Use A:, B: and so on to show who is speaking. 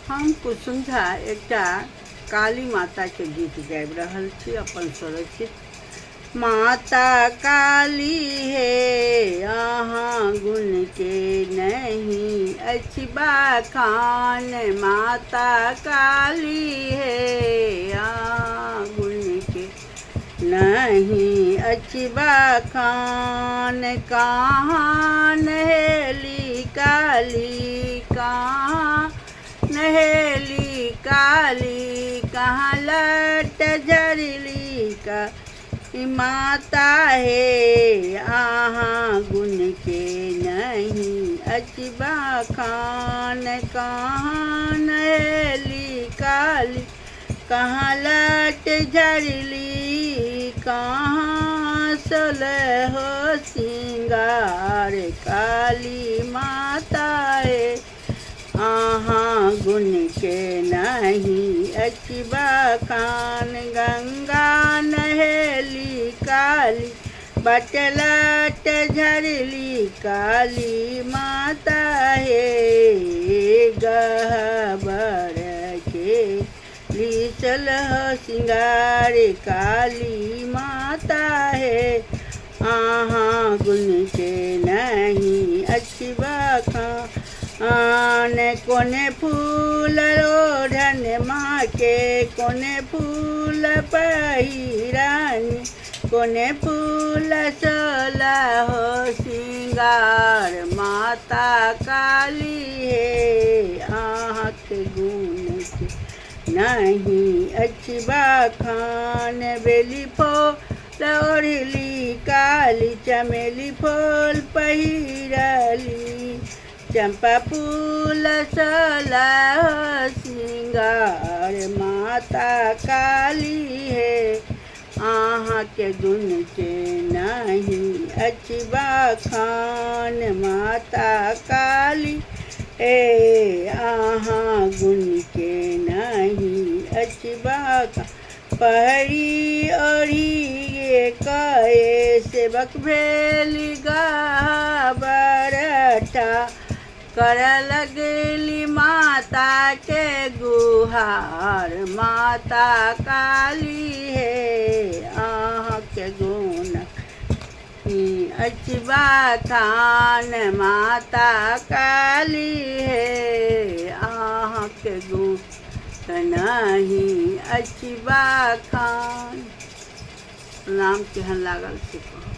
A: हम कुसुम झा एकटा काली माता के गीत गाबि रहल छी अपन स्वरचित। माता काली हे अहाँ गुण के नहीं अछि बखान। माता काली हे अहाँ गुण के नहीं अछि बखान। कहाँ नहेली काली कहाँ नहेली काली, कहाँ लट झरली का माता हे अहाँ गुण के नहीं अछि बखान। कहाँ नहेली काली कहाँ लट झरली, कहाँ सोलहो सिंगार काली माता हे अहाँ गुण के नहीं अछि बखान। गंगा नहेली काली बटलट झरली काली माता हे गहबर के लिसल सिंगार काली माता हे अहाँ गुण के नहीं अछि बखान। कोने फूल ओढ़न माँ के कोने फूल पहिरानी, कोने फूल सोलहो सिंगार माता काली हे अहाँ के गुण के नहीं अछि बखान। बेली फूल ओढ़ली काली चमेली फूल पहिरली, चंपा फूल सोलह सिंगार माता काली हे अहाँ के गुण के नहीं अछि बखान। माता काली हे अहाँ गुण के नहीं अछि बखान। पहरी ओढ़ी कए सेवक भेली बरठा, कर लगली माता के गुहार माता काली हे अहाँ के गुण अछि बखान। माता काली हे अहाँ के गुण नहीं अछि बखान। नाम केहन लागल से कहू।